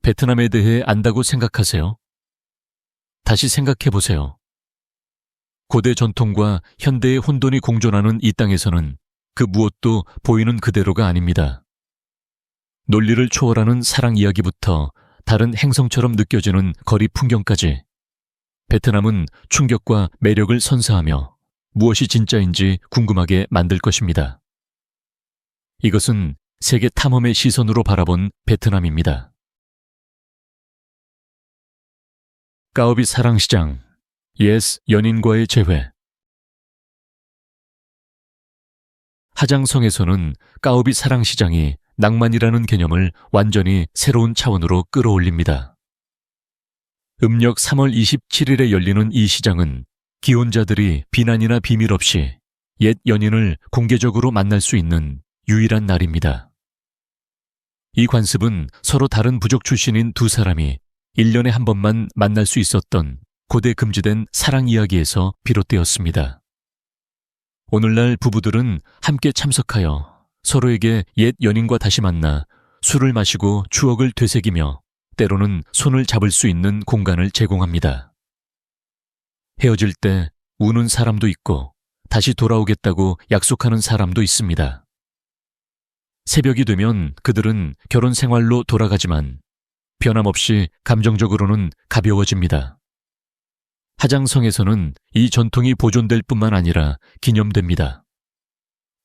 베트남에 대해 안다고 생각하세요? 다시 생각해 보세요. 고대 전통과 현대의 혼돈이 공존하는 이 땅에서는 그 무엇도 보이는 그대로가 아닙니다. 논리를 초월하는 사랑 이야기부터 다른 행성처럼 느껴지는 거리 풍경까지 베트남은 충격과 매력을 선사하며 무엇이 진짜인지 궁금하게 만들 것입니다. 이것은 세계 탐험의 시선으로 바라본 베트남입니다. 까오비 사랑시장, 옛 연인과의 재회. 하장성에서는 까오비 사랑시장이 낭만이라는 개념을 완전히 새로운 차원으로 끌어올립니다. 음력 3월 27일에 열리는 이 시장은 기혼자들이 비난이나 비밀 없이 옛 연인을 공개적으로 만날 수 있는 유일한 날입니다. 이 관습은 서로 다른 부족 출신인 두 사람이 1년에 한 번만 만날 수 있었던 고대 금지된 사랑 이야기에서 비롯되었습니다. 오늘날 부부들은 함께 참석하여 서로에게 옛 연인과 다시 만나 술을 마시고 추억을 되새기며 때로는 손을 잡을 수 있는 공간을 제공합니다. 헤어질 때 우는 사람도 있고 다시 돌아오겠다고 약속하는 사람도 있습니다. 새벽이 되면 그들은 결혼 생활로 돌아가지만 변함없이 감정적으로는 가벼워집니다. 하장성에서는 이 전통이 보존될 뿐만 아니라 기념됩니다.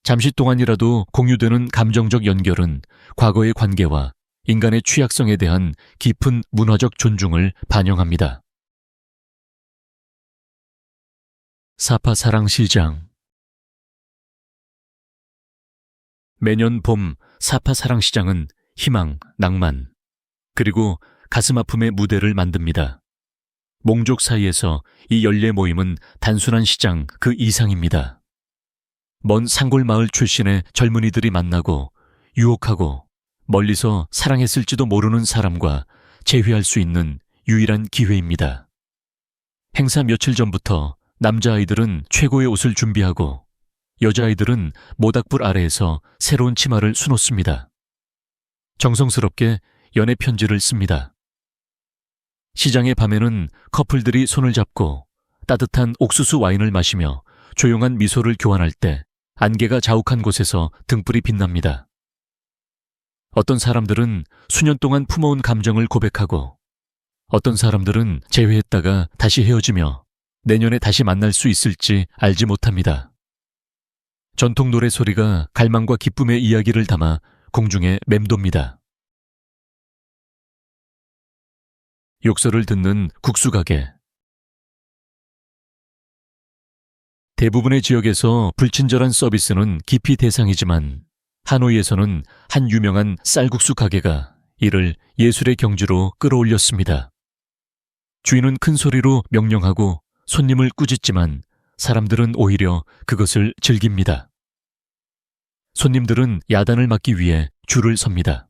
잠시 동안이라도 공유되는 감정적 연결은 과거의 관계와 인간의 취약성에 대한 깊은 문화적 존중을 반영합니다. 사파 사랑시장. 매년 봄 사파 사랑시장은 희망, 낭만, 그리고 가슴 아픔의 무대를 만듭니다. 몽족 사이에서 이 연례 모임은 단순한 시장 그 이상입니다. 먼 산골 마을 출신의 젊은이들이 만나고 유혹하고 멀리서 사랑했을지도 모르는 사람과 재회할 수 있는 유일한 기회입니다. 행사 며칠 전부터 남자아이들은 최고의 옷을 준비하고 여자아이들은 모닥불 아래에서 새로운 치마를 수놓습니다. 정성스럽게 연애 편지를 씁니다. 시장의 밤에는 커플들이 손을 잡고 따뜻한 옥수수 와인을 마시며 조용한 미소를 교환할 때 안개가 자욱한 곳에서 등불이 빛납니다. 어떤 사람들은 수년 동안 품어온 감정을 고백하고 어떤 사람들은 재회했다가 다시 헤어지며 내년에 다시 만날 수 있을지 알지 못합니다. 전통 노래 소리가 갈망과 기쁨의 이야기를 담아 공중에 맴돕니다. 욕설을 듣는 국수가게. 대부분의 지역에서 불친절한 서비스는 기피 대상이지만 하노이에서는 한 유명한 쌀국수 가게가 이를 예술의 경지로 끌어올렸습니다. 주인은 큰 소리로 명령하고 손님을 꾸짖지만 사람들은 오히려 그것을 즐깁니다. 손님들은 야단을 맞기 위해 줄을 섭니다.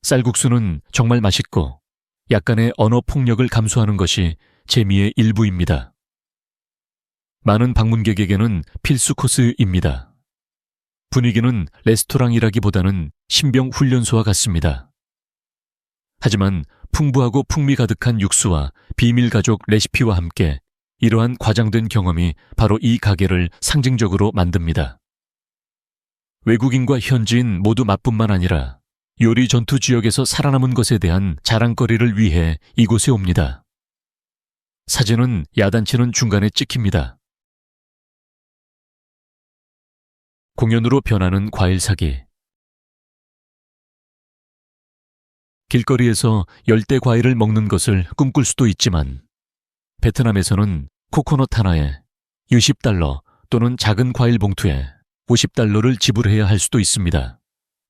쌀국수는 정말 맛있고 약간의 언어 폭력을 감수하는 것이 재미의 일부입니다. 많은 방문객에게는 필수 코스입니다. 분위기는 레스토랑이라기보다는 신병 훈련소와 같습니다. 하지만 풍부하고 풍미 가득한 육수와 비밀 가족 레시피와 함께 이러한 과장된 경험이 바로 이 가게를 상징적으로 만듭니다. 외국인과 현지인 모두 맛뿐만 아니라 요리 전투 지역에서 살아남은 것에 대한 자랑거리를 위해 이곳에 옵니다. 사진은 야단치는 중간에 찍힙니다. 공연으로 변하는 과일 사기. 길거리에서 열대 과일을 먹는 것을 꿈꿀 수도 있지만 베트남에서는 코코넛 하나에 $60 또는 작은 과일 봉투에 $50를 지불해야 할 수도 있습니다.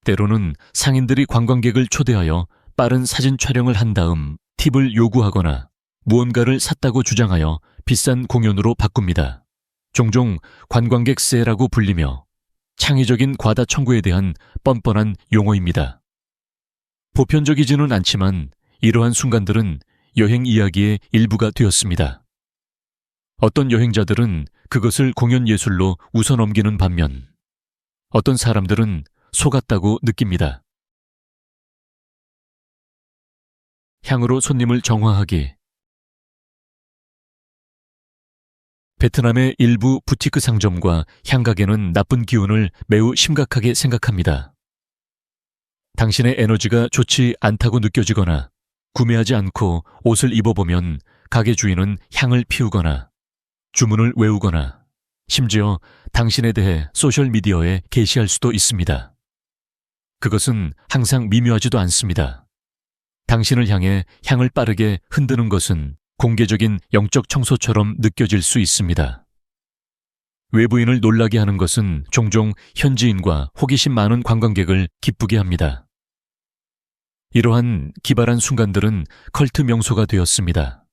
때로는 상인들이 관광객을 초대하여 빠른 사진 촬영을 한 다음 팁을 요구하거나 무언가를 샀다고 주장하여 비싼 공연으로 바꿉니다. 종종 관광객세라고 불리며 창의적인 과다 청구에 대한 뻔뻔한 용어입니다. 보편적이지는 않지만 이러한 순간들은 여행 이야기의 일부가 되었습니다. 어떤 여행자들은 그것을 공연 예술로 웃어넘기는 반면 어떤 사람들은 속았다고 느낍니다. 향으로 손님을 정화하기. 베트남의 일부 부티크 상점과 향가게는 나쁜 기운을 매우 심각하게 생각합니다. 당신의 에너지가 좋지 않다고 느껴지거나 구매하지 않고 옷을 입어보면 가게 주인은 향을 피우거나 주문을 외우거나 심지어 당신에 대해 소셜미디어에 게시할 수도 있습니다. 그것은 항상 미묘하지도 않습니다. 당신을 향해 향을 빠르게 흔드는 것은 공개적인 영적 청소처럼 느껴질 수 있습니다. 외부인을 놀라게 하는 것은 종종 현지인과 호기심 많은 관광객을 기쁘게 합니다. 이러한 기발한 순간들은 컬트 명소가 되었습니다.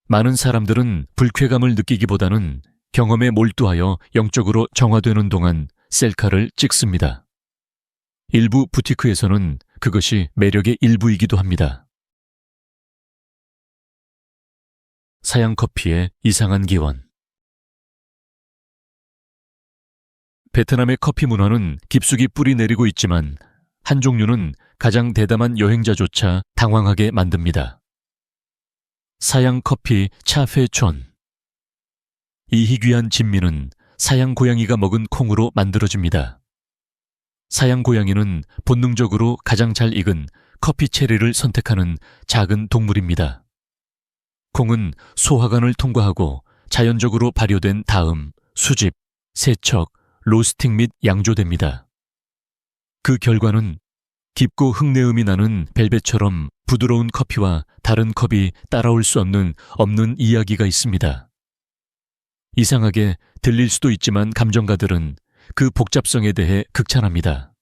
많은 사람들은 불쾌감을 느끼기보다는 경험에 몰두하여 영적으로 정화되는 동안 셀카를 찍습니다. 일부 부티크에서는 그것이 매력의 일부이기도 합니다. 사양 커피의 이상한 기원. 베트남의 커피 문화는 깊숙이 뿌리 내리고 있지만 한 종류는 가장 대담한 여행자조차 당황하게 만듭니다. 사양 커피 차페촌. 이 희귀한 진미는 사양 고양이가 먹은 콩으로 만들어집니다. 사양 고양이는 본능적으로 가장 잘 익은 커피 체리를 선택하는 작은 동물입니다. 콩은 소화관을 통과하고 자연적으로 발효된 다음 수집, 세척, 로스팅 및 양조됩니다. 그 결과는 깊고 흙내음이 나는 벨벳처럼 부드러운 커피와 다른 컵이 따라올 수 없는 이야기가 있습니다. 이상하게 들릴 수도 있지만 감정가들은 그 복잡성에 대해 극찬합니다.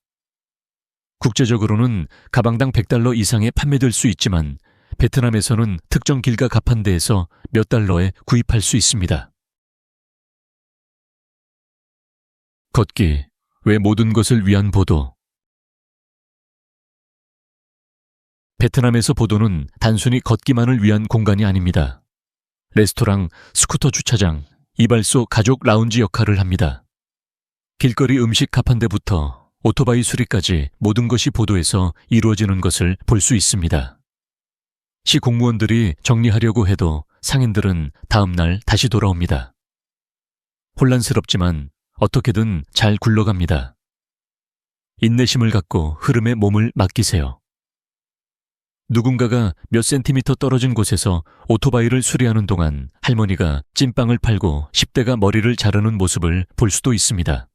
국제적으로는 가방당 $100 이상에 판매될 수 있지만 베트남에서는 특정 길가 가판대에서 몇 달러에 구입할 수 있습니다. 걷기, 왜 모든 것을 위한 보도. 베트남에서 보도는 단순히 걷기만을 위한 공간이 아닙니다. 레스토랑, 스쿠터 주차장, 이발소 가족 라운지 역할을 합니다. 길거리 음식 가판대부터 오토바이 수리까지 모든 것이 보도에서 이루어지는 것을 볼 수 있습니다. 시 공무원들이 정리하려고 해도 상인들은 다음 날 다시 돌아옵니다. 혼란스럽지만 어떻게든 잘 굴러갑니다. 인내심을 갖고 흐름에 몸을 맡기세요. 누군가가 몇 센티미터 떨어진 곳에서 오토바이를 수리하는 동안 할머니가 찐빵을 팔고 10대가 머리를 자르는 모습을 볼 수도 있습니다.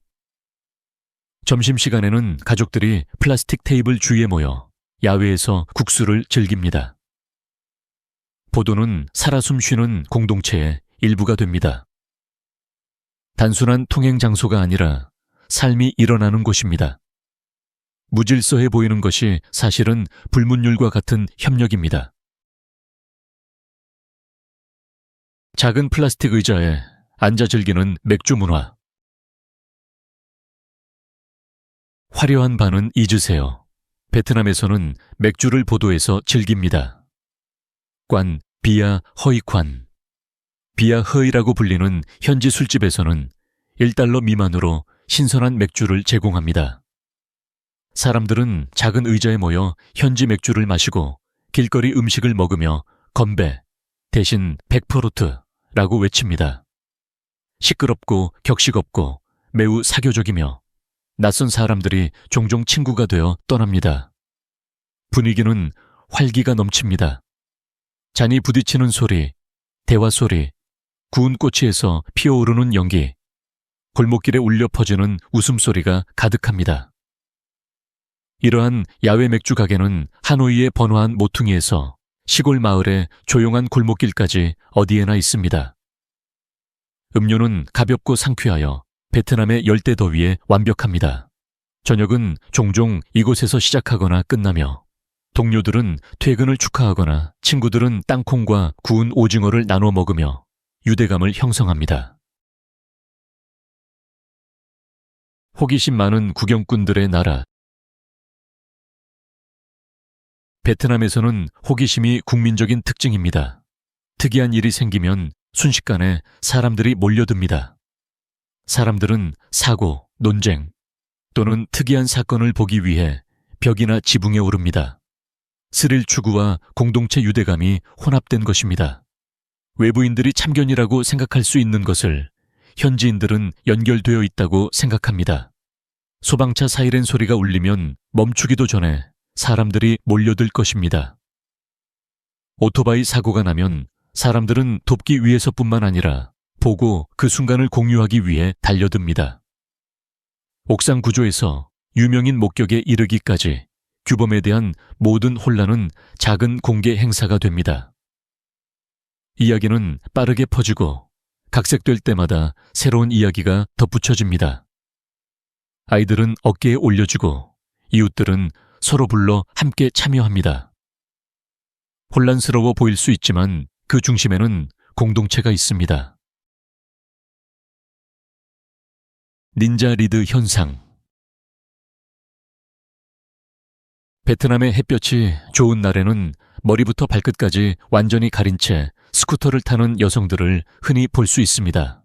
점심시간에는 가족들이 플라스틱 테이블 주위에 모여 야외에서 국수를 즐깁니다. 보도는 살아 숨쉬는 공동체의 일부가 됩니다. 단순한 통행 장소가 아니라 삶이 일어나는 곳입니다. 무질서해 보이는 것이 사실은 불문율과 같은 협력입니다. 작은 플라스틱 의자에 앉아 즐기는 맥주 문화. 화려한 반은 잊으세요. 베트남에서는 맥주를 보도에서 즐깁니다. 관, 비아 허이관. 비아 허이라고 불리는 현지 술집에서는 $1 미만으로 신선한 맥주를 제공합니다. 사람들은 작은 의자에 모여 현지 맥주를 마시고 길거리 음식을 먹으며 건배, 대신 100%라고 외칩니다. 시끄럽고 격식 없고 매우 사교적이며 낯선 사람들이 종종 친구가 되어 떠납니다. 분위기는 활기가 넘칩니다. 잔이 부딪히는 소리, 대화 소리, 구운 꼬치에서 피어오르는 연기, 골목길에 울려 퍼지는 웃음소리가 가득합니다. 이러한 야외 맥주 가게는 하노이의 번화한 모퉁이에서 시골 마을의 조용한 골목길까지 어디에나 있습니다. 음료는 가볍고 상쾌하여 베트남의 열대 더위에 완벽합니다. 저녁은 종종 이곳에서 시작하거나 끝나며 동료들은 퇴근을 축하하거나 친구들은 땅콩과 구운 오징어를 나눠 먹으며 유대감을 형성합니다. 호기심 많은 구경꾼들의 나라. 베트남에서는 호기심이 국민적인 특징입니다. 특이한 일이 생기면 순식간에 사람들이 몰려듭니다. 사람들은 사고, 논쟁 또는 특이한 사건을 보기 위해 벽이나 지붕에 오릅니다. 스릴 추구와 공동체 유대감이 혼합된 것입니다. 외부인들이 참견이라고 생각할 수 있는 것을 현지인들은 연결되어 있다고 생각합니다. 소방차 사이렌 소리가 울리면 멈추기도 전에 사람들이 몰려들 것입니다. 오토바이 사고가 나면 사람들은 돕기 위해서뿐만 아니라 보고 그 순간을 공유하기 위해 달려듭니다. 옥상 구조에서 유명인 목격에 이르기까지 규범에 대한 모든 혼란은 작은 공개 행사가 됩니다. 이야기는 빠르게 퍼지고 각색될 때마다 새로운 이야기가 덧붙여집니다. 아이들은 어깨에 올려주고 이웃들은 서로 불러 함께 참여합니다. 혼란스러워 보일 수 있지만 그 중심에는 공동체가 있습니다. 닌자 리드 현상. 베트남의 햇볕이 좋은 날에는 머리부터 발끝까지 완전히 가린 채 스쿠터를 타는 여성들을 흔히 볼 수 있습니다.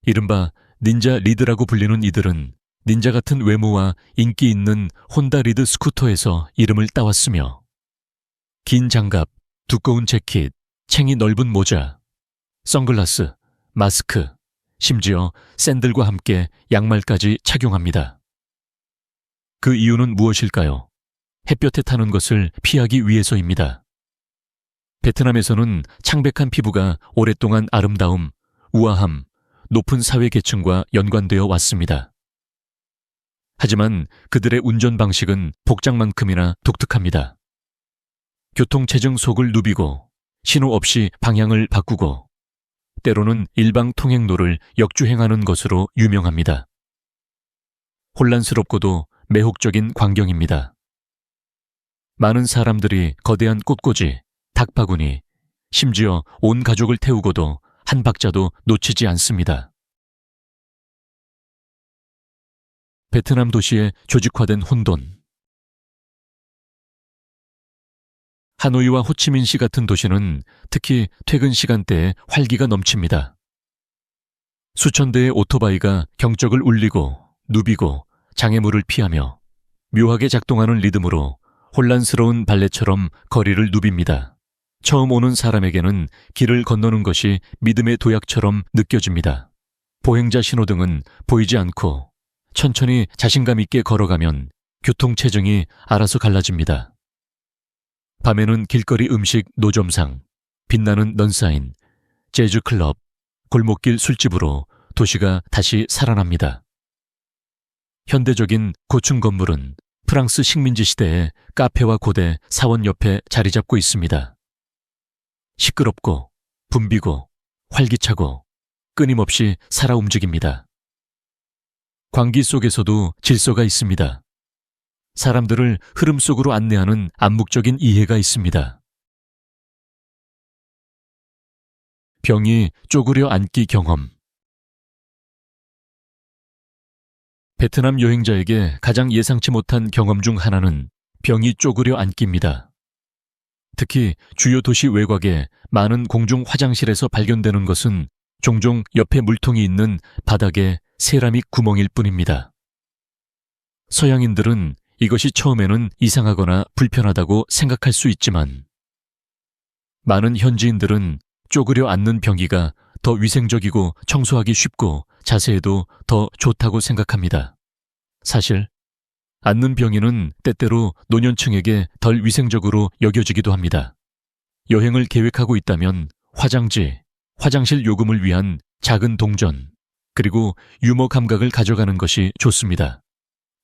이른바 닌자 리드라고 불리는 이들은 닌자 같은 외모와 인기 있는 혼다 리드 스쿠터에서 이름을 따왔으며 긴 장갑, 두꺼운 재킷, 챙이 넓은 모자, 선글라스, 마스크, 심지어 샌들과 함께 양말까지 착용합니다. 그 이유는 무엇일까요? 햇볕에 타는 것을 피하기 위해서입니다. 베트남에서는 창백한 피부가 오랫동안 아름다움, 우아함, 높은 사회계층과 연관되어 왔습니다. 하지만 그들의 운전 방식은 복장만큼이나 독특합니다. 교통체증 속을 누비고 신호 없이 방향을 바꾸고 때로는 일방 통행로를 역주행하는 것으로 유명합니다. 혼란스럽고도 매혹적인 광경입니다. 많은 사람들이 거대한 꽃꽂이, 닭바구니, 심지어 온 가족을 태우고도 한 박자도 놓치지 않습니다. 베트남 도시의 조직화된 혼돈. 하노이와 호치민시 같은 도시는 특히 퇴근 시간대에 활기가 넘칩니다. 수천 대의 오토바이가 경적을 울리고 누비고 장애물을 피하며 묘하게 작동하는 리듬으로 혼란스러운 발레처럼 거리를 누빕니다. 처음 오는 사람에게는 길을 건너는 것이 믿음의 도약처럼 느껴집니다. 보행자 신호등은 보이지 않고 천천히 자신감 있게 걸어가면 교통체증이 알아서 갈라집니다. 밤에는 길거리 음식 노점상, 빛나는 넌사인, 재즈클럽, 골목길 술집으로 도시가 다시 살아납니다. 현대적인 고층 건물은 프랑스 식민지 시대의 카페와 고대, 사원 옆에 자리 잡고 있습니다. 시끄럽고 붐비고 활기차고 끊임없이 살아 움직입니다. 광기 속에서도 질서가 있습니다. 사람들을 흐름 속으로 안내하는 암묵적인 이해가 있습니다. 병이 쪼그려 앉기 경험. 베트남 여행자에게 가장 예상치 못한 경험 중 하나는 병이 쪼그려 앉기입니다. 특히 주요 도시 외곽의 많은 공중 화장실에서 발견되는 것은 종종 옆에 물통이 있는 바닥에 세라믹 구멍일 뿐입니다. 서양인들은 이것이 처음에는 이상하거나 불편하다고 생각할 수 있지만 많은 현지인들은 쪼그려 앉는 병기가 더 위생적이고 청소하기 쉽고 자세에도 더 좋다고 생각합니다. 사실 앉는 병기는 때때로 노년층에게 덜 위생적으로 여겨지기도 합니다. 여행을 계획하고 있다면 화장지, 화장실 요금을 위한 작은 동전, 그리고 유머 감각을 가져가는 것이 좋습니다.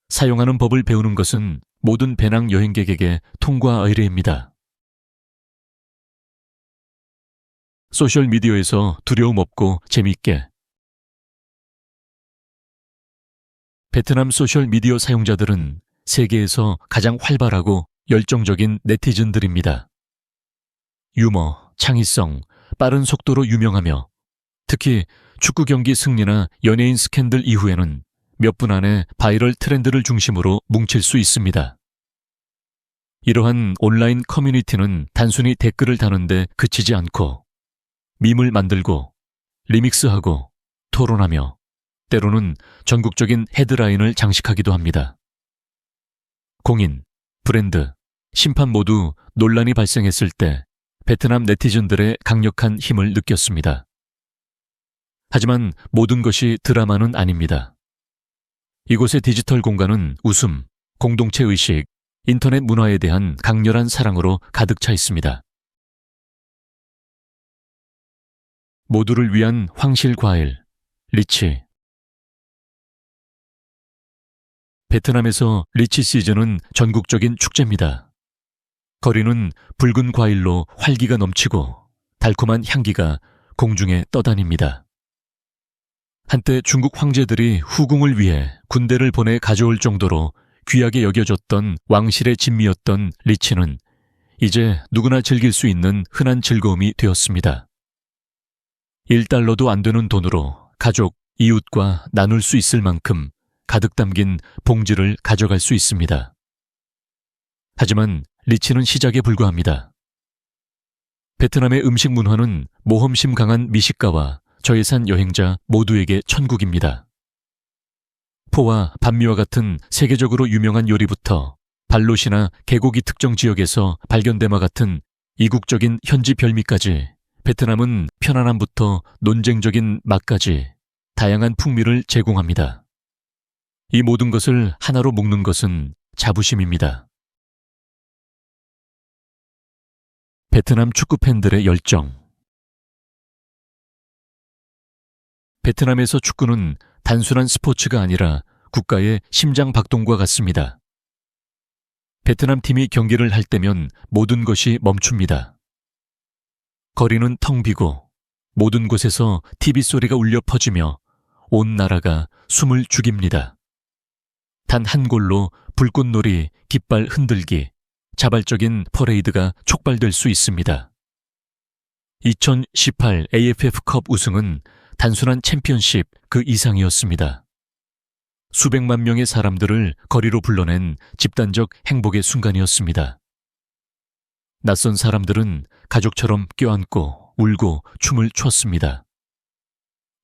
사용하는 법을 배우는 것은 모든 배낭 여행객에게 통과 의례입니다. 소셜미디어에서 두려움 없고 재미있게. 베트남 소셜미디어 사용자들은 세계에서 가장 활발하고 열정적인 네티즌들입니다. 유머, 창의성, 빠른 속도로 유명하며 특히 축구 경기 승리나 연예인 스캔들 이후에는 몇 분 안에 바이럴 트렌드를 중심으로 뭉칠 수 있습니다. 이러한 온라인 커뮤니티는 단순히 댓글을 다는데 그치지 않고 밈을 만들고 리믹스하고 토론하며 때로는 전국적인 헤드라인을 장식하기도 합니다. 공인, 브랜드, 심판 모두 논란이 발생했을 때 베트남 네티즌들의 강력한 힘을 느꼈습니다. 하지만 모든 것이 드라마는 아닙니다. 이곳의 디지털 공간은 웃음, 공동체 의식, 인터넷 문화에 대한 강렬한 사랑으로 가득 차 있습니다. 모두를 위한 황실 과일, 리치. 베트남에서 리치 시즌은 전국적인 축제입니다. 거리는 붉은 과일로 활기가 넘치고 달콤한 향기가 공중에 떠다닙니다. 한때 중국 황제들이 후궁을 위해 군대를 보내 가져올 정도로 귀하게 여겨졌던 왕실의 진미였던 리치는 이제 누구나 즐길 수 있는 흔한 즐거움이 되었습니다. 1달러도 안 되는 돈으로 가족, 이웃과 나눌 수 있을 만큼 가득 담긴 봉지를 가져갈 수 있습니다. 하지만 리치는 시작에 불과합니다. 베트남의 음식 문화는 모험심 강한 미식가와 저예산 여행자 모두에게 천국입니다. 포와 반미와 같은 세계적으로 유명한 요리부터 발롯이나 개고기 특정 지역에서 발견됨과 같은 이국적인 현지 별미까지 베트남은 편안함부터 논쟁적인 맛까지 다양한 풍미를 제공합니다. 이 모든 것을 하나로 묶는 것은 자부심입니다. 베트남 축구 팬들의 열정. 베트남에서 축구는 단순한 스포츠가 아니라 국가의 심장 박동과 같습니다. 베트남 팀이 경기를 할 때면 모든 것이 멈춥니다. 거리는 텅 비고 모든 곳에서 TV 소리가 울려 퍼지며 온 나라가 숨을 죽입니다. 단 한 골로 불꽃놀이, 깃발 흔들기, 자발적인 퍼레이드가 촉발될 수 있습니다. 2018 AFF컵 우승은 단순한 챔피언십 그 이상이었습니다. 수백만 명의 사람들을 거리로 불러낸 집단적 행복의 순간이었습니다. 낯선 사람들은 가족처럼 껴안고 울고 춤을 췄습니다.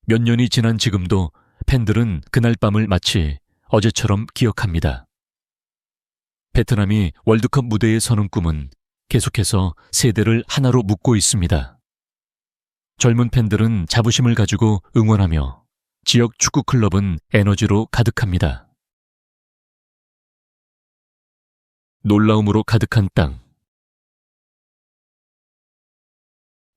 몇 년이 지난 지금도 팬들은 그날 밤을 마치 어제처럼 기억합니다. 베트남이 월드컵 무대에 서는 꿈은 계속해서 세대를 하나로 묶고 있습니다. 젊은 팬들은 자부심을 가지고 응원하며 지역 축구 클럽은 에너지로 가득합니다. 놀라움으로 가득한 땅.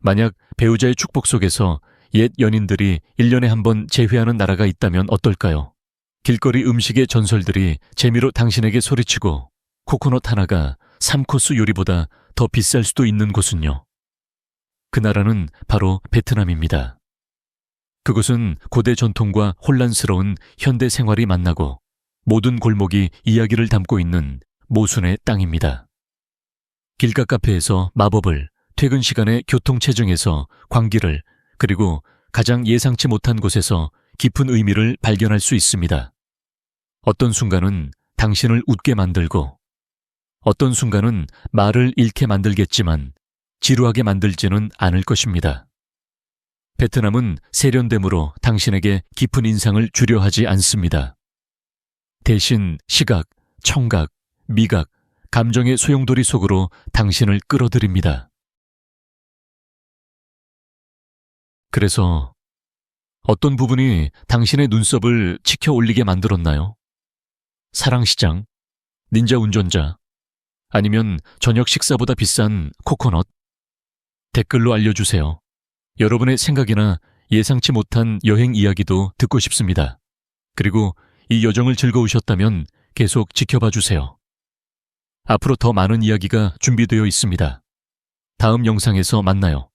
만약 배우자의 축복 속에서 옛 연인들이 1년에 한 번 재회하는 나라가 있다면 어떨까요? 길거리 음식의 전설들이 재미로 당신에게 소리치고 코코넛 하나가 3코스 요리보다 더 비쌀 수도 있는 곳은요. 그 나라는 바로 베트남입니다. 그곳은 고대 전통과 혼란스러운 현대 생활이 만나고 모든 골목이 이야기를 담고 있는 모순의 땅입니다. 길가 카페에서 마법을, 퇴근 시간에 교통체증에서 광기를, 그리고 가장 예상치 못한 곳에서 깊은 의미를 발견할 수 있습니다. 어떤 순간은 당신을 웃게 만들고 어떤 순간은 말을 잃게 만들겠지만 지루하게 만들지는 않을 것입니다. 베트남은 세련됨으로 당신에게 깊은 인상을 주려 하지 않습니다. 대신 시각, 청각, 미각, 감정의 소용돌이 속으로 당신을 끌어들입니다. 그래서 어떤 부분이 당신의 눈썹을 치켜 올리게 만들었나요? 사랑시장, 닌자 운전자, 아니면 저녁 식사보다 비싼 코코넛? 댓글로 알려주세요. 여러분의 생각이나 예상치 못한 여행 이야기도 듣고 싶습니다. 그리고 이 여정을 즐거우셨다면 계속 지켜봐 주세요. 앞으로 더 많은 이야기가 준비되어 있습니다. 다음 영상에서 만나요.